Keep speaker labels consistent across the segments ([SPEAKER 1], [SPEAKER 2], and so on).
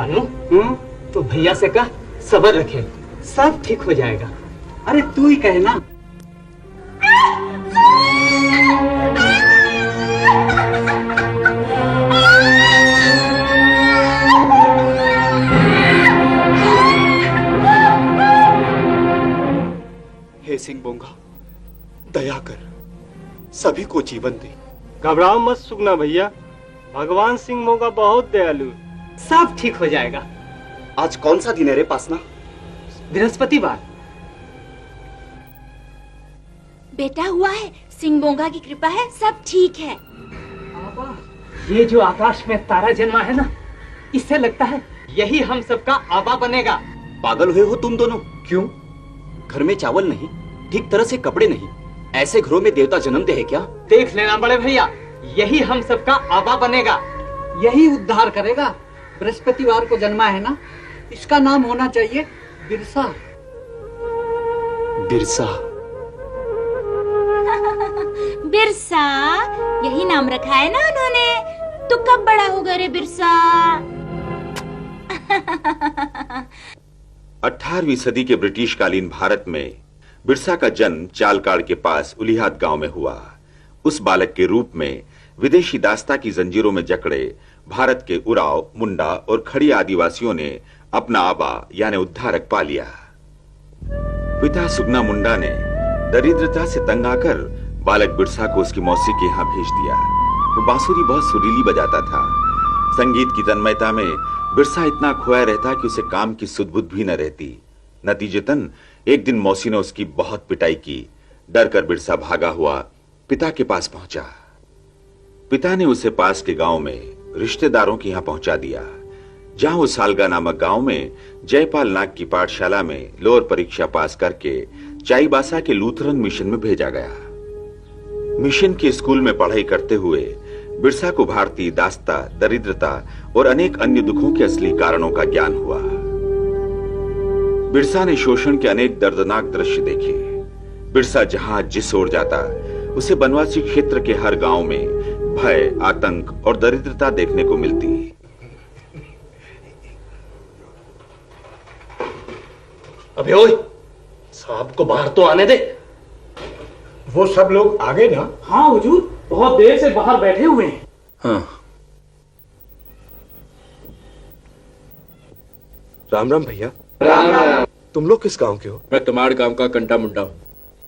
[SPEAKER 1] जानू तो भैया से कह सब्र रखे, सब ठीक हो जाएगा।
[SPEAKER 2] अरे तू ही कहना।
[SPEAKER 3] हे सिंह बोंगा, दया कर, सभी को जीवन दे।
[SPEAKER 4] घबराओ मत सुगना भैया, भगवान सिंह मोगा बहुत दयालु,
[SPEAKER 1] सब ठीक हो जाएगा।
[SPEAKER 3] आज कौन सा दिन है रे पासना?
[SPEAKER 1] बृहस्पतिवार।
[SPEAKER 5] बेटा हुआ है, सिंह बोंगा की कृपा है, सब ठीक है।
[SPEAKER 1] ये जो आकाश में तारा जन्मा है ना, इससे लगता है यही हम सबका आबा बनेगा।
[SPEAKER 3] पागल हुए हो तुम दोनों? क्यों? घर में चावल नहीं, ठीक तरह से कपड़े नहीं, ऐसे घरों में देवता जन्मते हैं क्या?
[SPEAKER 1] देख लेना बड़े भैया, यही हम सबका आबा बनेगा,
[SPEAKER 2] यही उद्धार करेगा। बृहस्पतिवार को जन्मा है ना, इसका नाम होना चाहिए बिरसा।
[SPEAKER 3] बिरसा?
[SPEAKER 5] बिरसा यही नाम रखा है ना उन्होंने। तो कब बड़ा होगा रे बिरसा?
[SPEAKER 6] 18वीं सदी के ब्रिटिश कालीन भारत में बिरसा का जन्म चालकाड़ के पास उलिहाद गांव में हुआ। उस बालक के रूप में विदेशी दास्ता की जंजीरों में जकड़े भारत के उराव, मुंडा और खड़ी आदिवासियों ने अपना आबा यानी उद्धारक पा लिया। पिता सुगना मुंडा ने दरिद्रता से तंग आकर बालक बिरसा को उसकी मौसी के यहाँ भेज दिया। वो बांसुरी बहुत सुरीली बजाता था। संगीत की तन्मयता में बिरसा इतना खोया रहता कि उसे काम की सुध-बुध भी न रहती। नतीजतन एक दिन मौसी ने उसकी बहुत पिटाई की। डर कर बिरसा भागा हुआ पिता के पास पहुंचा। पिता ने उसे पास के गांव में रिश्तेदारों के यहाँ पहुंचा दिया, जहां वो सालगा नामक गांव में जयपाल नाग की पाठशाला में लोअर परीक्षा पास करके चाईबासा के लूथरन मिशन में भेजा गया। मिशन के स्कूल में पढ़ाई करते हुए बिरसा को भारतीय दास्ता, दरिद्रता और अनेक अन्य दुखों के असली कारणों का ज्ञान हुआ। बिरसा ने शोषण के अनेक दर्दनाक दृश्य देखे। बिरसा जहां जिस ओर जाता उसे बनवासी क्षेत्र के हर गांव में भय, आतंक और दरिद्रता देखने को मिलती।
[SPEAKER 4] अबे ओए, साहब को बाहर तो आने दे।
[SPEAKER 7] वो सब लोग आ गए ना?
[SPEAKER 1] हाँ हुजूर, बहुत देर से बाहर बैठे हुए हैं।
[SPEAKER 8] हाँ। राम राम भैया।
[SPEAKER 7] राम राम।
[SPEAKER 8] तुम लोग किस गांव के हो?
[SPEAKER 9] मैं तमाड़ गांव का कंटा मुंडा हूँ।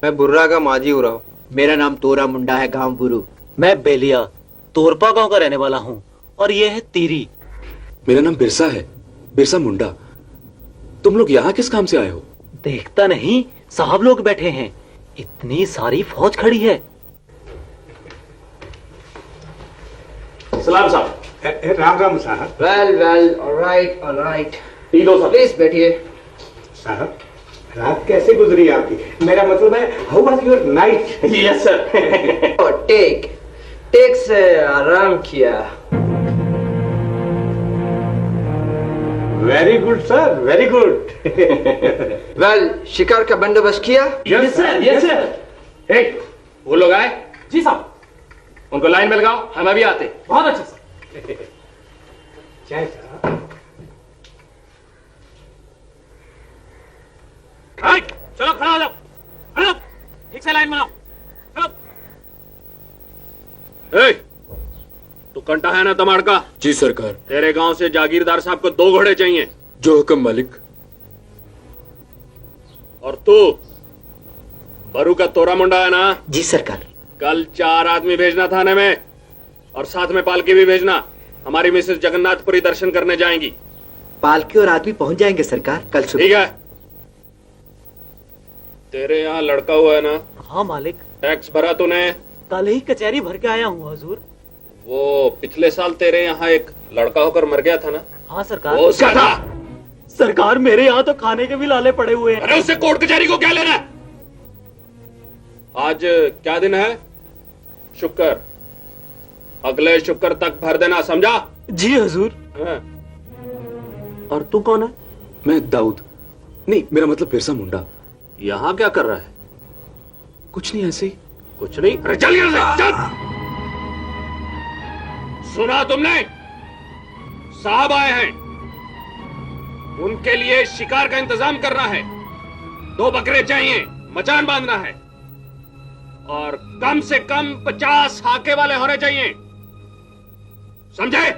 [SPEAKER 10] मैं बुर्रा का माजी हो रहा हूँ।
[SPEAKER 11] मेरा नाम तोरा मुंडा है, गांव बुरु।
[SPEAKER 12] मैं बेलिया तोरपा गांव का रहने वाला हूँ, और ये है तीरी।
[SPEAKER 8] मेरा नाम बिरसा है, बिरसा मुंडा। तुम लोग यहाँ किस काम से आए हो?
[SPEAKER 12] देखता नहीं, साहब लोग बैठे हैं, इतनी सारी फौज खड़ी है।
[SPEAKER 4] सलाम साहब।
[SPEAKER 7] राम राम साहब।
[SPEAKER 10] Well well, alright alright.
[SPEAKER 4] Please
[SPEAKER 10] बैठिए।
[SPEAKER 7] साहब, रात कैसे गुजरी आपकी? मेरा मतलब है, how was your night?
[SPEAKER 4] Yes sir.
[SPEAKER 10] टेक से आराम किया।
[SPEAKER 7] Very good sir, very good.
[SPEAKER 10] Well, शिकार का बंदोबस्त किया?
[SPEAKER 4] Yes sir, yes sir. ए, वो लोग आए?
[SPEAKER 1] जी साहब।
[SPEAKER 4] उनको लाइन में लगाओ, हम अभी आते।
[SPEAKER 1] बहुत अच्छा सर।
[SPEAKER 7] जय साहब।
[SPEAKER 1] चलो खड़ा हो जाओ, खड़ा, ठीक से लाइन बनाओ।
[SPEAKER 4] ए, तू कंटा है ना तमाड़ का?
[SPEAKER 9] जी सरकार।
[SPEAKER 4] तेरे गांव से जागीरदार साहब को 2 घोड़े चाहिए।
[SPEAKER 9] जो हुक्म मालिक।
[SPEAKER 4] और तू बरू का तोरा मुंडा है ना?
[SPEAKER 11] जी सरकार।
[SPEAKER 4] कल 4 आदमी भेजना थाने में, और साथ में पालकी भी भेजना। हमारी मिसेस जगन्नाथपुरी दर्शन करने जाएंगी।
[SPEAKER 11] पालकी और आदमी पहुंच जाएंगे सरकार कल सुबह।
[SPEAKER 4] ठीक है। तेरे यहाँ लड़का हुआ है ना?
[SPEAKER 12] हाँ मालिक।
[SPEAKER 4] टैक्स भरा तूने?
[SPEAKER 12] कल ही कचहरी भर के आया हूँ हुजूर।
[SPEAKER 4] वो पिछले साल तेरे यहाँ एक लड़का होकर मर गया था ना?
[SPEAKER 12] हाँ सरकार।
[SPEAKER 4] वो उसका था?
[SPEAKER 12] सरकार, मेरे यहाँ तो खाने के भी लाले पड़े हुए हैं।
[SPEAKER 4] अरे उससे कोर्ट कचहरी को क्या लेना है? आज क्या दिन है? शुक्र। अगले शुक्र तक भर देना, समझा?
[SPEAKER 12] जी हुजूर।
[SPEAKER 8] और तू कौन है? मैं दाऊद। नहीं, मेरा मतलब बिरसा मुंडा।
[SPEAKER 4] यहाँ क्या कर रहा है?
[SPEAKER 8] कुछ नहीं, ऐसे ही।
[SPEAKER 4] कुछ नहीं? अरे चल यहाँ से, चल। सुना तुमने? साहब आए हैं, उनके लिए शिकार का इंतजाम करना है। 2 बकरे चाहिए, मचान बांधना है और कम से कम 50 हाके वाले होने चाहिए, समझे?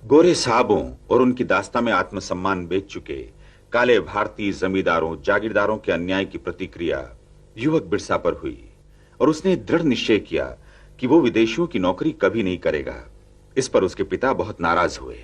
[SPEAKER 6] गोरे साहबों और उनकी दास्ता में आत्मसम्मान बेच चुके काले भारतीय जमींदारों जागीरदारों के अन्याय की प्रतिक्रिया युवक बिरसा पर हुई और उसने दृढ़ निश्चय किया कि वो विदेशियों की नौकरी कभी नहीं करेगा। इस पर उसके पिता बहुत नाराज हुए।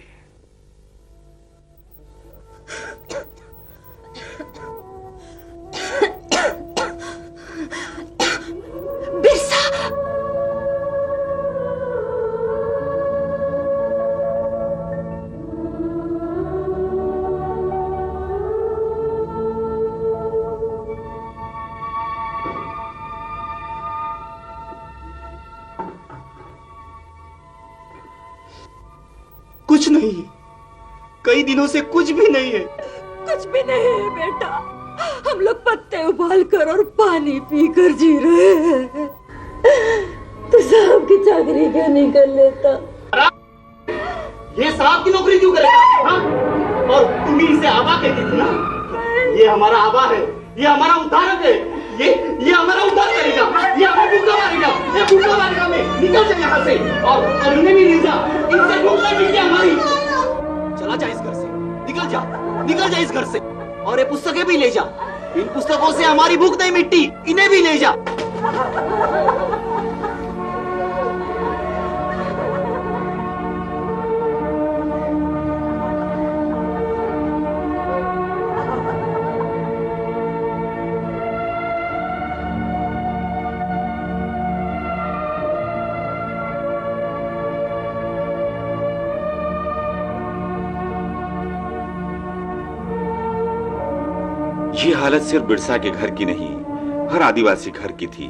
[SPEAKER 3] कुछ नहीं है, कई दिनों से कुछ भी नहीं है।
[SPEAKER 13] कुछ भी नहीं है बेटा, हम लोग पत्ते उबाल कर और पानी पीकर जी रहे हैं। तू साहब की चाकरी क्यों नहीं कर लेता?
[SPEAKER 3] ये साहब की नौकरी क्यों करेगा? हाँ? और तुम ही इसे आबा कहती थी ना? ये हमारा आबा है, ये हमारा उद्धारक है, ये हमारा उद्धार करेगा, ये हमें भूखा मारेगा, ये भूखा मारेगा। हमें निकल जा यहाँ से और इन्हें भी ले जा, इनसे भूख नहीं मिटती हमारी। चला जा इस घर से, निकल जा इस घर से और ये पुस्तकें भी ले जा। इन पुस्तकों से हमारी भूख नहीं मिटती, इन्हें भी ले जा।
[SPEAKER 6] ये हालत सिर्फ बिरसा के घर की नहीं, हर आदिवासी घर की थी।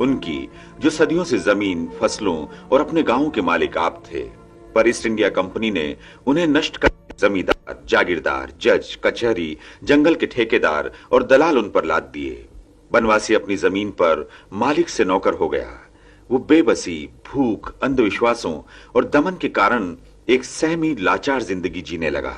[SPEAKER 6] उनकी जो सदियों से जमीन, फसलों और अपने गांवों के मालिक आप थे, पर ईस्ट इंडिया कंपनी ने उन्हें नष्ट कर जमींदार, जागीरदार, जज, कचहरी, जंगल के ठेकेदार और दलाल उन पर लाद दिए। बनवासी अपनी जमीन पर मालिक से नौकर हो गया। वो बेबसी, भूख, अंधविश्वासों और दमन के कारण एक सहमी, लाचार जिंदगी जीने लगा।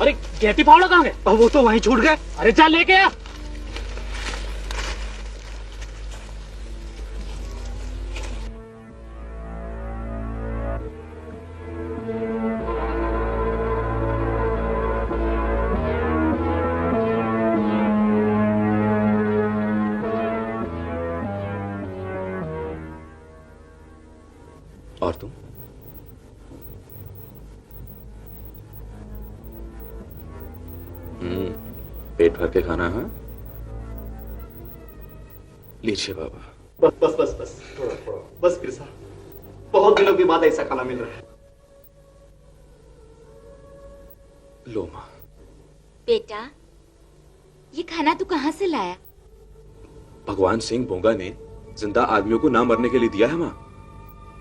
[SPEAKER 1] अरे गेती फावड़ा कहाँ गए?
[SPEAKER 3] वो तो वहीं छूट गए।
[SPEAKER 1] अरे चल लेके आ।
[SPEAKER 8] और तुम? पेट भर के खाना है? लीजिए बाबा।
[SPEAKER 3] बस बस बिरसा, बहुत दिनों के बाद ऐसा खाना मिल रहा है।
[SPEAKER 8] लो मां।
[SPEAKER 5] बेटा, ये खाना तू कहाँ से लाया?
[SPEAKER 8] भगवान सिंह बोंगा ने जिंदा आदमियों को ना मरने के लिए दिया है मां।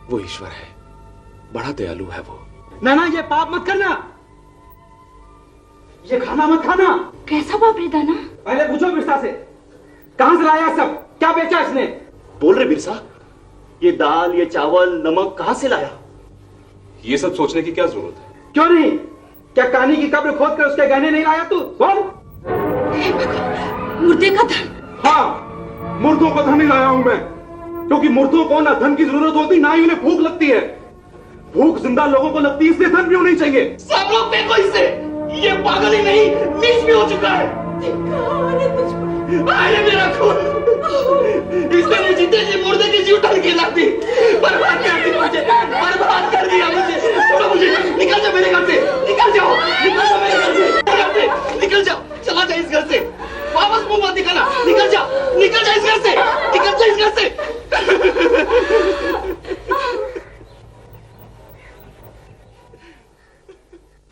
[SPEAKER 8] वो ईश्वर है, बड़ा दयालु है वो।
[SPEAKER 1] ना ये पाप मत करना, ये खाना मत खाना।
[SPEAKER 5] कैसा बाप रे दाना?
[SPEAKER 1] पहले पूछो बिरसा से, कहां से लाया सब?
[SPEAKER 7] क्या बेचा इसने?
[SPEAKER 3] बोल रहे बिरसा, ये दाल, ये चावल, नमक कहां से लाया?
[SPEAKER 8] ये सब सोचने की क्या जरूरत है?
[SPEAKER 7] क्यों नहीं? क्या कहानी की कब्र खोद कर उसके गहने नहीं लाया तू? बोल।
[SPEAKER 13] मुर्दे का धन।
[SPEAKER 7] हाँ, मुर्दों का धन ही लाया हूं मैं, क्योंकि मुर्दों को ना धन की जरूरत होती, ना ही उन्हें भूख लगती है। भूख जिंदा लोगों को लगती है, इसलिए धन भी होनी चाहिए।
[SPEAKER 3] सब लोग देखो इसे, ये पागल ही नहीं, नीच भी हो चुका है। अरे मेरा खून, इसने मुझे तेजी मुर्दे की जीव ढल के ला दी, बर्बाद कर दी मुझे, बर्बाद कर दिया मुझे। छोड़ो मुझे, निकल जाओ मेरे घर से, निकल जाओ, निकल जाओ मेरे घर से, निकल जाओ, चला जाए इस घर से, वापस मुंह मत दिखाना, निकल जाओ, निकल जाओ इस घर से, निकल जाओ इस घर से।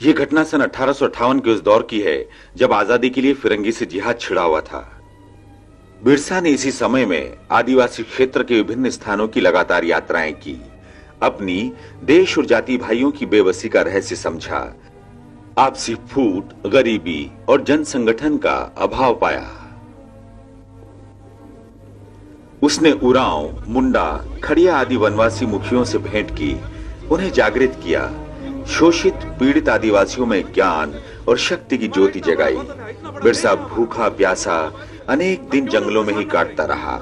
[SPEAKER 6] ये घटना सन 1858 के उस दौर की है जब आजादी के लिए फिरंगी से जिहाद छिड़ा हुआ था। बिरसा ने इसी समय में आदिवासी क्षेत्र के विभिन्न स्थानों की लगातार यात्राएं की, अपनी देश और जाति भाइयों की बेबसी का रहस्य समझा, आपसी फूट, गरीबी और जन संगठन का अभाव पाया। उसने उरांव, मुंडा, खड़िया आदि वनवासी मुखियों से भेंट की, उन्हें जागृत किया, शोषित पीड़ित आदिवासियों में ज्ञान और शक्ति की ज्योति जगाई। बिरसा भूखा प्यासा अनेक दिन जंगलों में ही काटता रहा।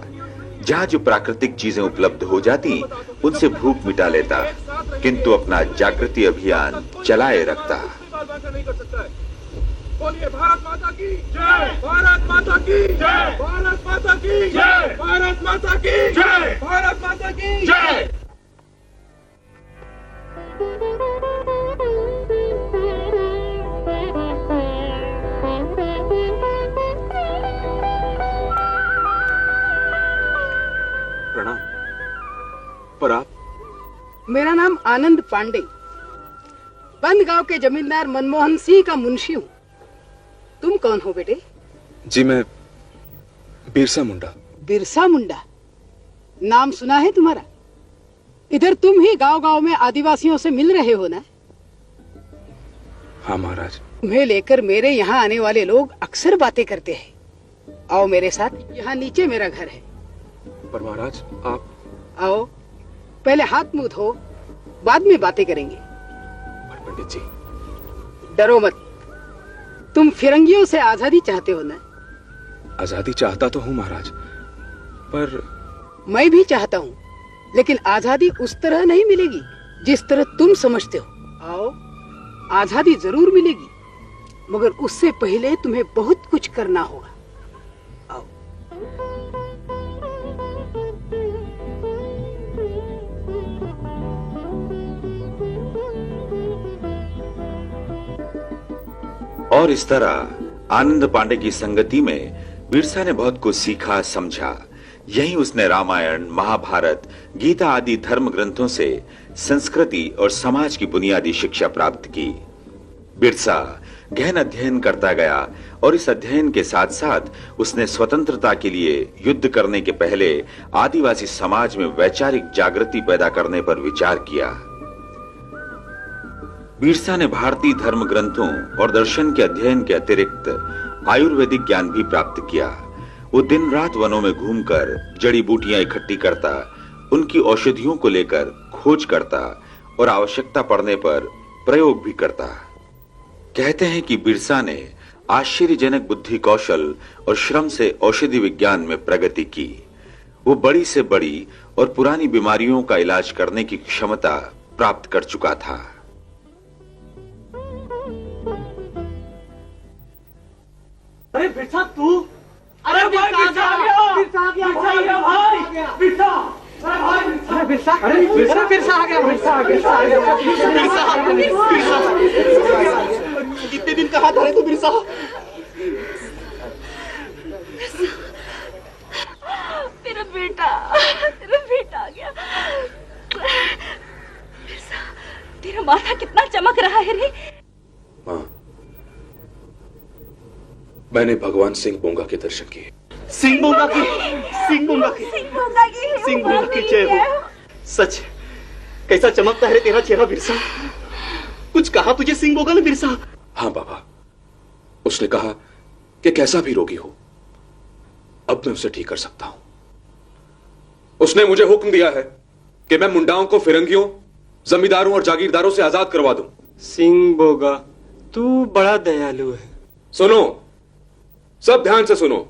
[SPEAKER 6] जहाँ जो प्राकृतिक चीजें उपलब्ध हो जाती उनसे भूख मिटा लेता, किंतु अपना जागृति अभियान चलाए रखता।
[SPEAKER 14] बोलिए भारत माता की जय, भारत माता की जय, भारत माता की जय, भारत माता की जय, भारत माता की जय।
[SPEAKER 8] प्रणाम। पर आप?
[SPEAKER 15] मेरा नाम आनंद पांडे, बंद गांव के जमींदार मनमोहन सिंह का मुंशी हूँ। तुम कौन हो बेटे?
[SPEAKER 8] जी मैं बिरसा मुंडा।
[SPEAKER 15] बिरसा मुंडा नाम सुना है तुम्हारा? इधर तुम ही गांव-गांव में आदिवासियों से मिल रहे हो ना?
[SPEAKER 8] हाँ महाराज।
[SPEAKER 15] तुम्हें लेकर मेरे यहाँ आने वाले लोग अक्सर बातें करते हैं। आओ मेरे साथ, यहाँ नीचे मेरा घर है।
[SPEAKER 8] पर महाराज आप?
[SPEAKER 15] आओ, पहले हाथ मुंह धो, बाद में बातें करेंगे।
[SPEAKER 8] पंडित जी
[SPEAKER 15] डरो मत, तुम फिरंगियों से आजादी चाहते हो ना?
[SPEAKER 8] आजादी चाहता तो हूँ महाराज, पर
[SPEAKER 15] मैं भी चाहता हूँ, लेकिन आजादी उस तरह नहीं मिलेगी जिस तरह तुम समझते हो। आओ, आजादी जरूर मिलेगी, मगर उससे पहले तुम्हें बहुत कुछ करना होगा। आओ।
[SPEAKER 6] और इस तरह आनंद पांडे की संगति में बिरसा ने बहुत कुछ सीखा, समझा। यहीं उसने रामायण, महाभारत, गीता आदि धर्म ग्रंथों से संस्कृति और समाज की बुनियादी शिक्षा प्राप्त की। बिरसा गहन अध्ययन करता गया और इस अध्ययन के साथ साथ उसने स्वतंत्रता के लिए युद्ध करने के पहले आदिवासी समाज में वैचारिक जागृति पैदा करने पर विचार किया। बिरसा ने भारतीय धर्म ग्रंथों और दर्शन के अध्ययन के अतिरिक्त आयुर्वेदिक ज्ञान भी प्राप्त किया। वो दिन रात वनों में घूमकर जड़ी बूटियां इकट्ठी करता, उनकी औषधियों को लेकर खोज करता और आवश्यकता पड़ने पर प्रयोग भी करता। कहते हैं कि बिरसा ने आश्चर्यजनक बुद्धि कौशल और श्रम से औषधि विज्ञान में प्रगति की। वो बड़ी से बड़ी और पुरानी बीमारियों का इलाज करने की क्षमता प्राप्त कर चुका था।
[SPEAKER 3] अरे बिरसा तू, अरे भाई बिरसा आ गया, बिरसा आ गया भाई, बिरसा, अरे भाई बिरसा, बिरसा, अरे बिरसा आ गया, बिरसा आ गया, बिरसा, कितने दिन कहाँ था रे तू बिरसा?
[SPEAKER 13] तेरा बेटा आ गया। बिरसा, तेरा माथा कितना चमक रहा है रे।
[SPEAKER 8] माँ, मैंने भगवान सिंह बोंगा के दर्शन किए।
[SPEAKER 3] सिंह बोंगा की जय हो। सच, कैसा चमकता है तेरा चेहरा बिरसा। कुछ कहा तुझे सिंह बोंगा ने बिरसा?
[SPEAKER 8] हाँ बाबा, उसने कहा कि कैसा भी रोगी हो अब मैं उसे ठीक कर सकता हूं। उसने मुझे हुक्म दिया है कि मैं मुंडाओं को फिरंगियों, जमींदारों और जागीरदारों से आजाद करवा दूं।
[SPEAKER 16] सिंह बोगा, तू बड़ा दयालु है।
[SPEAKER 8] सुनो, सब ध्यान से सुनो।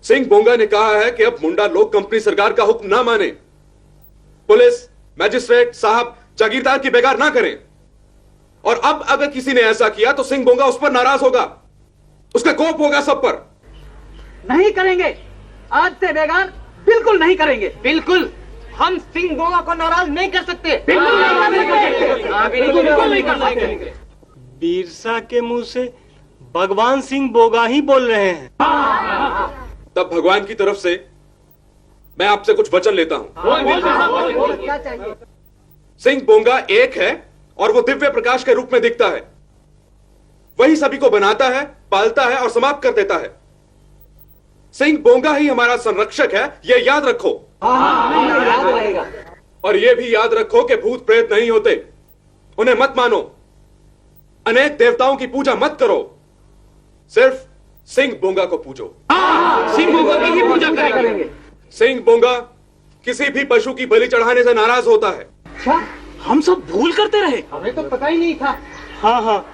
[SPEAKER 8] सिंह बोंगा ने कहा है कि अब मुंडा लोग कंपनी सरकार का हुक्म ना माने, पुलिस, मैजिस्ट्रेट साहब जागीरदार की बेगार ना करें। और अब अगर किसी ने ऐसा किया तो सिंह बोंगा उस पर नाराज होगा, उसका कोप होगा सब पर।
[SPEAKER 1] नहीं करेंगे, आज से बेगार बिल्कुल नहीं करेंगे। बिल्कुल हम सिंह बोगा को नाराज नहीं कर सकते। बिल्कुल नहीं कर सकते।
[SPEAKER 16] बिरसा के मुंह से भगवान सिंह बोगा ही बोल रहे हैं।
[SPEAKER 8] तब भगवान की तरफ से मैं आपसे कुछ वचन लेता हूं।
[SPEAKER 1] क्या चाहिए?
[SPEAKER 8] सिंह बोंगा एक है और वो दिव्य प्रकाश के रूप में दिखता है। वही सभी को बनाता है, पालता है और समाप्त कर देता है। सिंह बोंगा ही हमारा संरक्षक है, यह याद रखो।
[SPEAKER 1] याद रहेगा।
[SPEAKER 8] और यह भी याद रखो कि भूत प्रेत नहीं होते, उन्हें मत मानो। अनेक देवताओं की पूजा मत करो, सिर्फ सिंह बोंगा को पूजो।
[SPEAKER 1] सिंह बोगा की ही पूजा करेंगे।
[SPEAKER 8] सिंह बोंगा किसी भी पशु की बलि चढ़ाने से नाराज होता है।
[SPEAKER 1] अच्छा, हम सब भूल करते रहे, हमें तो पता ही नहीं था।
[SPEAKER 16] हाँ हाँ,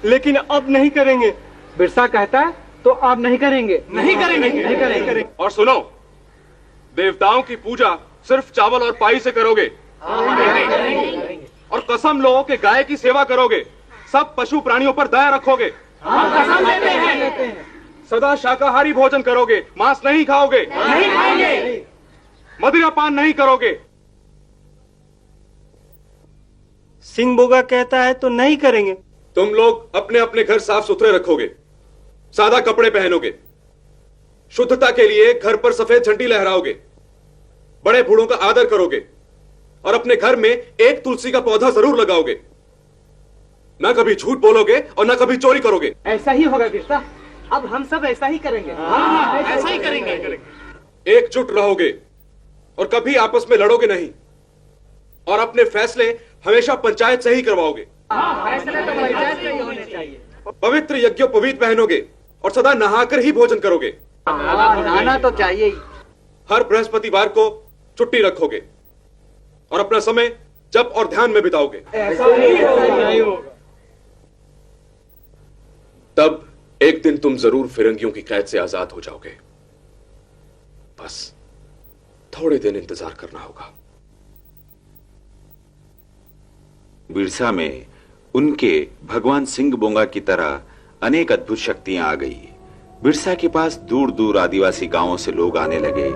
[SPEAKER 16] लेकिन अब नहीं करेंगे।
[SPEAKER 1] बिरसा कहता है तो आप नहीं करेंगे। नहीं करेंगे।
[SPEAKER 8] और सुनो, देवताओं की पूजा सिर्फ चावल और पाई से करोगे। और कसम लो कि गाय की सेवा करोगे, सब पशु प्राणियों पर दया रखोगे।
[SPEAKER 1] कसम लेते हैं।
[SPEAKER 8] सदा शाकाहारी भोजन करोगे, मांस नहीं खाओगे,
[SPEAKER 1] नहीं खाएंगे,
[SPEAKER 8] मदिरा पान नहीं करोगे।
[SPEAKER 16] सिंह बोगा कहता है तो नहीं करेंगे।
[SPEAKER 8] तुम लोग अपने अपने घर साफ सुथरे रखोगे, सादा कपड़े पहनोगे, शुद्धता के लिए घर पर सफेद झंडी लहराओगे, बड़े बूढ़ों का आदर करोगे और अपने घर में एक तुलसी का पौधा जरूर लगाओगे। ना कभी झूठ बोलोगे और ना कभी चोरी करोगे।
[SPEAKER 1] ऐसा ही होगा बिरसा, अब हम सब ऐसा ही करेंगे। ऐसा ही करेंगे।
[SPEAKER 8] एकजुट रहोगे और कभी आपस में लड़ोगे नहीं, और अपने फैसले हमेशा पंचायत से ही करवाओगे।
[SPEAKER 1] फैसले तो पंचायत से ही होने चाहिए।
[SPEAKER 8] पवित्र यज्ञोपवीत पहनोगे और सदा नहाकर ही भोजन करोगे।
[SPEAKER 2] नहाना तो चाहिए ही।
[SPEAKER 8] हर बृहस्पतिवार को छुट्टी रखोगे और अपना समय जप और ध्यान में बिताओगे।
[SPEAKER 1] ऐसा नहीं होगा।
[SPEAKER 8] तब एक दिन तुम जरूर फिरंगियों की कैद से आजाद हो जाओगे। बस थोड़े दिन इंतजार करना होगा।
[SPEAKER 6] बिरसा में उनके भगवान सिंह बोंगा की तरह अनेक अद्भुत शक्तियां आ गई। बिरसा के पास दूर दूर आदिवासी गांवों से लोग आने लगे,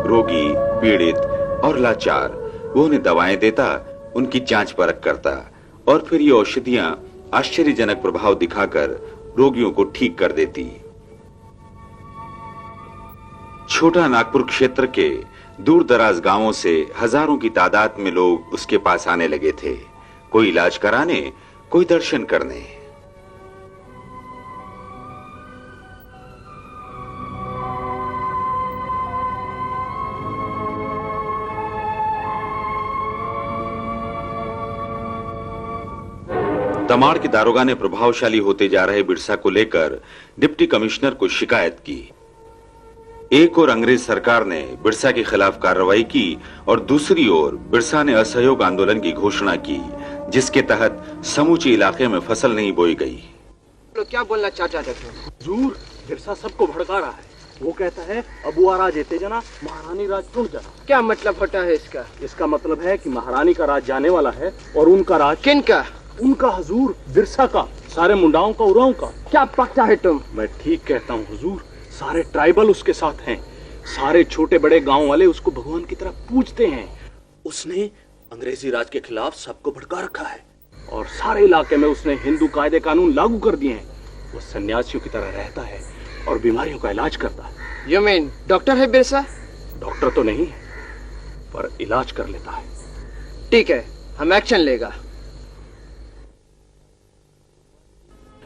[SPEAKER 6] रोगी, पीड़ित और लाचार। वो उन्हें दवाएं देता, उनकी जांच परख करता और फिर ये औषधियां आश्चर्यजनक प्रभाव दिखाकर रोगियों को ठीक कर देती। छोटा नागपुर क्षेत्र के दूर दराज गांवों से हजारों की तादाद में लोग उसके पास आने लगे थे, कोई इलाज कराने, कोई दर्शन करने। तमाड़ के दारोगा ने प्रभावशाली होते जा रहे बिरसा को लेकर डिप्टी कमिश्नर को शिकायत की। एक ओर अंग्रेज सरकार ने बिरसा के खिलाफ कार्रवाई की और दूसरी ओर बिरसा ने असहयोग आंदोलन की घोषणा की, जिसके तहत समूचे इलाके में फसल नहीं बोई गई।
[SPEAKER 2] क्या बोलना चाहता थे?
[SPEAKER 12] हुजूर, बिरसा सबको भड़का रहा है। वो कहता है अबुआ राज एते जना, महारानी राज टूट जाना।
[SPEAKER 2] क्या मतलब होता है इसका?
[SPEAKER 12] इसका मतलब है कि महारानी का राज जाने वाला है और उनका राज।
[SPEAKER 2] किन का?
[SPEAKER 12] उनका हुजूर, बिरसा का, सारे मुंडाओं का, उराओं का।
[SPEAKER 2] क्या पकता है तुम?
[SPEAKER 12] मैं ठीक कहता हूँ हुजूर, सारे ट्राइबल उसके साथ हैं, सारे छोटे बड़े गांव वाले उसको भगवान की तरह पूजते हैं।
[SPEAKER 17] उसने अंग्रेजी राज के खिलाफ सबको भड़का रखा है
[SPEAKER 12] और सारे इलाके में उसने हिंदू कायदे कानून लागू कर दिए हैं। वो सन्यासियों की तरह रहता है और बीमारियों का इलाज करता है।
[SPEAKER 2] You mean, डॉक्टर है बिरसा?
[SPEAKER 12] डॉक्टर तो नहीं है, पर इलाज कर लेता है।
[SPEAKER 2] ठीक है, हम एक्शन लेगा।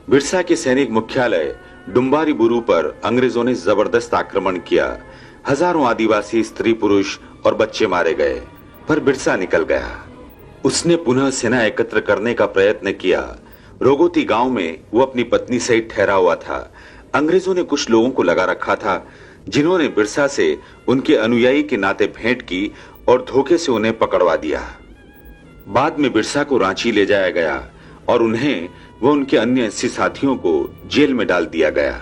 [SPEAKER 6] बिरसा के सैनिक मुख्यालय डुम्बारी बुरू पर अंग्रेजों ने जबरदस्त आक्रमण किया। हजारों आदिवासी स्त्री पुरुष और बच्चे मारे गए, पर बिरसा निकल गया। उसने पुनः सेना एकत्र करने का प्रयत्न किया। रोगोती गांव में वो अपनी पत्नी सहित ठहरा हुआ था। अंग्रेजों ने कुछ लोगों को लगा रखा था जिन्होंने बिरसा से उनके अनुयायी के नाते भेंट की और धोखे से उन्हें पकड़वा दिया। बाद में बिरसा को रांची ले जाया गया और उन्हें व उनके अन्य 80 साथियों को जेल में डाल दिया गया।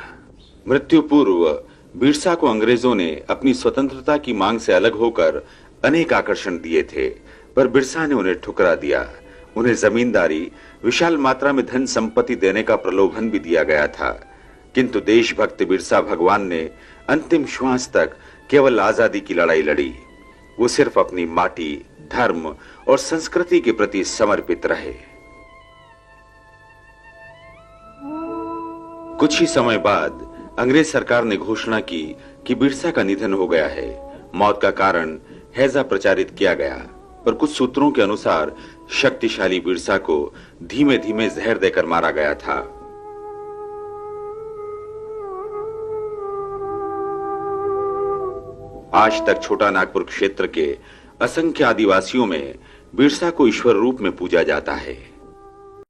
[SPEAKER 6] मृत्यु पूर्व बिरसा को अंग्रेजों ने अपनी स्वतंत्रता की मांग से अलग होकर अनेक आकर्षण दिए थे, पर बिरसा ने उन्हें ठुकरा दिया। उन्हें जमींदारी, विशाल मात्रा में धन संपत्ति देने का प्रलोभन भी दिया गया था, किंतु देशभक्त बिरसा भगवान ने अंतिम श्वास तक केवल आजादी की लड़ाई लड़ी। वो सिर्फ अपनी माटी, धर्म और संस्कृति के प्रति समर्पित रहे। कुछ ही समय बाद अंग्रेज सरकार ने घोषणा की कि बिरसा का निधन हो गया है। मौत का कारण हैजा प्रचारित किया गया, पर कुछ सूत्रों के अनुसार शक्तिशाली बिरसा को धीमे धीमे जहर देकर मारा गया था। आज तक छोटा नागपुर क्षेत्र के असंख्य आदिवासियों में बिरसा को ईश्वर रूप में पूजा जाता है।